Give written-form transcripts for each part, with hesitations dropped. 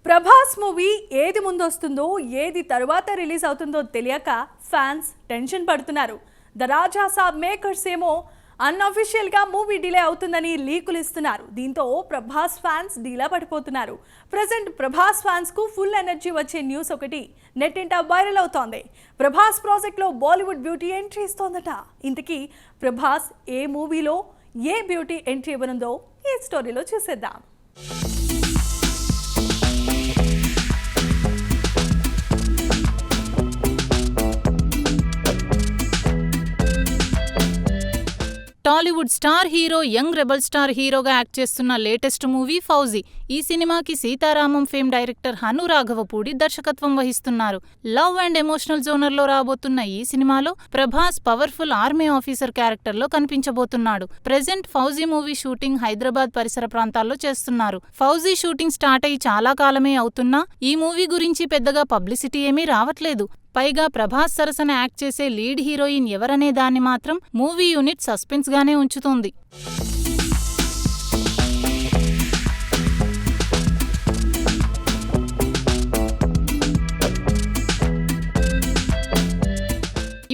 Prabhas movie ఏది ముందొస్తుందో ఏది తరువాత రిలీజ్ అవుతుందో తెలియక ఫ్యాన్స్ టెన్షన్ పడుతున్నారు. ద రాజా సాబ్ మేకర్స్ ఏమో అన్అఫీషియల్ గా మూవీ డిలే అవుతుందని లీకులు ఇస్తున్నారు. దీంతో ప్రభాస్ ఫ్యాన్స్ డీలా పడిపోతున్నారు. ప్రెజెంట్ ప్రభాస్ ఫ్యాన్స్ కు ఫుల్ ఎనర్జీ వచ్చే న్యూస్ ఒకటి నెట్టింట వైరల్ అవుతోంది. ప్రభాస్ ప్రాజెక్ట్ లో బాలీవుడ్ బ్యూటీ ఎంట్రీ ఇస్తోందట. ఇంతకీ ప్రభాస్ ఏ మూవీలో ఏ బ్యూటీ ఎంట్రీ ఇవ్వనుందో ఈ స్టోరీలో చూసేద్దాం. Tollywood star hero young rebel star హీరోగా యాక్ట్ చేస్తున్న లేటెస్ట్ మూవీ ఫౌజీ. ఈ సినిమాకి సీతారామం ఫేమ్ డైరెక్టర్ హను రాఘవపూడి దర్శకత్వం వహిస్తున్నారు. లవ్ అండ్ ఎమోషనల్ జోనర్లో రాబోతున్న ఈ సినిమాలో ప్రభాస్ పవర్ఫుల్ ఆర్మీ ఆఫీసర్ క్యారెక్టర్లో కనిపించబోతున్నాడు. Present Fauji movie shooting Hyderabad పరిసర ప్రాంతాల్లో చేస్తున్నారు. ఫౌజీ షూటింగ్ స్టార్ట్ అయి చాలా కాలమే అవుతున్నా ఈ మూవీ గురించి పెద్దగా పబ్లిసిటీ ఏమీ రావట్లేదు. పైగా ప్రభాస్ సరసన యాక్ట్ చేసే లీడ్ హీరోయిన్ ఎవరనే దాన్ని మాత్రం మూవీ యూనిట్ సస్పెన్స్ గానే ఉంచుతోంది.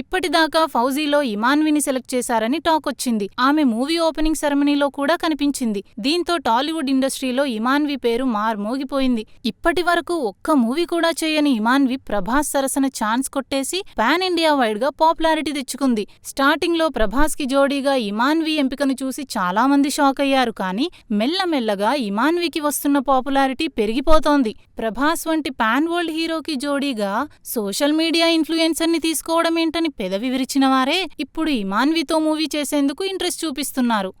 ఇప్పటిదాకా ఫౌజీలో ఇమాన్విని సెలెక్ట్ చేశారని టాక్ వచ్చింది. ఆమె మూవీ ఓపెనింగ్ సెరమనీలో కూడా కనిపించింది. దీంతో టాలీవుడ్ ఇండస్ట్రీలో ఇమాన్వి పేరు మోగిపోయింది. ఇప్పటి వరకు ఒక్క మూవీ కూడా చేయని ఇమాన్వి ప్రభాస్ సరసన ఛాన్స్ కొట్టేసి పాన్ ఇండియా వైడ్ గా పాపులారిటీ తెచ్చుకుంది. స్టార్టింగ్ లో ప్రభాస్ కి జోడీగా ఇమాన్వి ఎంపికను చూసి చాలా మంది షాక్ అయ్యారు. కానీ మెల్లమెల్లగా ఇమాన్వికి వస్తున్న పాపులారిటీ పెరిగిపోతోంది. ప్రభాస్ వంటి పాన్ వరల్డ్ హీరోకి జోడీగా సోషల్ మీడియా ఇన్ఫ్లుయెన్సర్ ని తీసుకోవడం ఏంటని పెదవి విరిచిన వారే ఇప్పుడు ఇమాన్వితో మూవీ చేసేందుకు ఇంట్రెస్ట్ చూపిస్తున్నారు.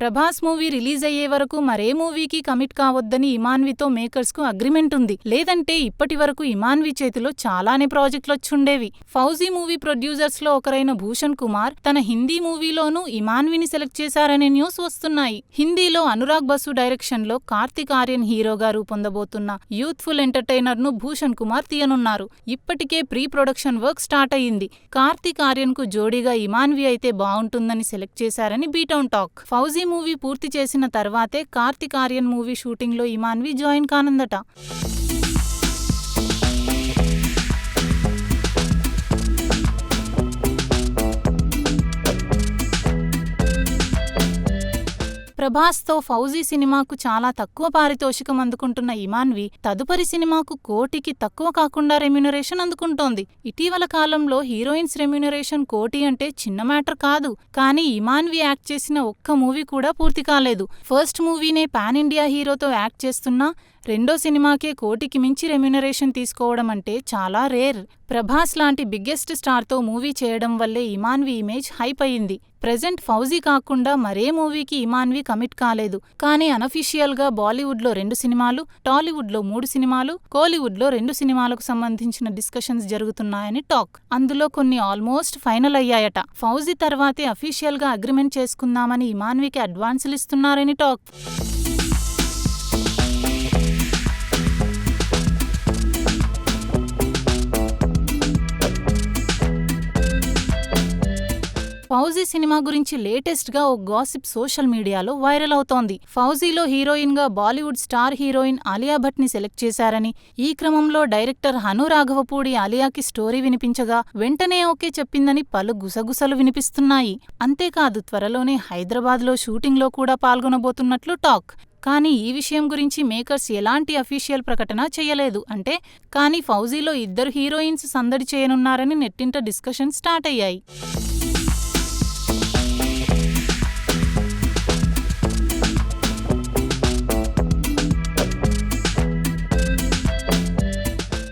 ప్రభాస్ మూవీ రిలీజ్ అయ్యే వరకు మరే మూవీకి కమిట్ కావద్దని ఇమాన్వితో మేకర్స్ కు అగ్రిమెంట్ ఉంది. లేదంటే ఇప్పటి వరకు ఇమాన్వి చేతిలో చాలానే ప్రాజెక్టులొచ్చుండేవి. ఫౌజీ మూవీ ప్రొడ్యూసర్స్ లో ఒకరైన భూషణ్ కుమార్ తన హిందీ మూవీలోనూ ఇమాన్విని సెలెక్ట్ చేశారనే న్యూస్ వస్తున్నాయి. హిందీలో అనురాగ్ బసు డైరెక్షన్ లో కార్తిక్ ఆర్యన్ హీరోగా రూపొందబోతున్న యూత్ఫుల్ ఎంటర్టైనర్ ను భూషణ్ కుమార్ తీయనున్నారు. ఇప్పటికే ప్రీ ప్రొడక్షన్ వర్క్ స్టార్ట్ అయ్యింది. కార్తిక్ ఆర్యన్ కు జోడీగా ఇమాన్వి అయితే బాగుంటుందని సెలెక్ట్ చేశారని బీటౌన్ టాక్. ఫౌజీ మూవీ పూర్తి చేసిన తర్వాతే కార్తిక్ ఆర్యన్ మూవీ షూటింగ్ లో ఇమాన్వి జాయిన్ కానుందట. ప్రభాస్తో ఫౌజీ సినిమాకు చాలా తక్కువ పారితోషికం అందుకుంటున్న ఇమాన్వి తదుపరి సినిమాకు కోటికి తక్కువ కాకుండా రెమ్యునరేషన్ అందుకుంటోంది. ఇటీవల కాలంలో హీరోయిన్స్ రెమ్యునరేషన్ కోటి అంటే చిన్న మ్యాటర్ కాదు. కానీ ఇమాన్వి యాక్ట్ చేసిన ఒక్క మూవీ కూడా పూర్తి కాలేదు. ఫస్ట్ మూవీనే పాన్ ఇండియా హీరోతో యాక్ట్ చేస్తున్నా రెండో సినిమాకే కోటికి మించి రెమ్యునరేషన్ తీసుకోవడం అంటే చాలా రేర్. ప్రభాస్ లాంటి బిగ్గెస్ట్ స్టార్తో మూవీ చేయడం వల్లే ఇమాన్వి ఇమేజ్ హైప్ అయింది. ప్రెజెంట్ ఫౌజీ కాకుండా మరే మూవీకి ఇమాన్వి కమిట్ కాలేదు. కానీ అనఫీషియల్ గా బాలీవుడ్ లో 2 సినిమాలు, టాలీవుడ్ లో 3 సినిమాలు, కోలీవుడ్ లో 2 సినిమాలకు సంబంధించిన డిస్కషన్స్ జరుగుతున్నాయని టాక్. అందులో కొన్ని ఆల్మోస్ట్ ఫైనల్ అయ్యాయట. ఫౌజీ తర్వాతే అఫీషియల్ గా అగ్రిమెంట్ చేసుకుందామని ఇమాన్వికి అడ్వాన్సులు ఇస్తున్నారని టాక్. ఫౌజీ సినిమా గురించి లేటెస్ట్ గా ఓ గాసిప్ సోషల్ మీడియాలో వైరల్ అవుతోంది. ఫౌజీలో హీరోయిన్ గా బాలీవుడ్ స్టార్ హీరోయిన్ ఆలియా భట్ ని సెలెక్ట్ చేశారని, ఈ క్రమంలో డైరెక్టర్ హను రాఘవపూడి ఆలియాకి స్టోరీ వినిపించగా వెంటనే ఓకే చెప్పిందని పలు గుసగుసలు వినిపిస్తున్నాయి. అంతేకాదు త్వరలోనే హైదరాబాద్ లో షూటింగ్ లో కూడా పాల్గొనబోతున్నట్లు టాక్. కానీ ఈ విషయం గురించి మేకర్స్ ఎలాంటి అఫీషియల్ ప్రకటన చేయలేదు. కానీ ఫౌజీలో 2 హీరోయిన్స్ సందడి చేయనున్నారని నెట్టింట డిస్కషన్ స్టార్ట్ అయ్యాయి.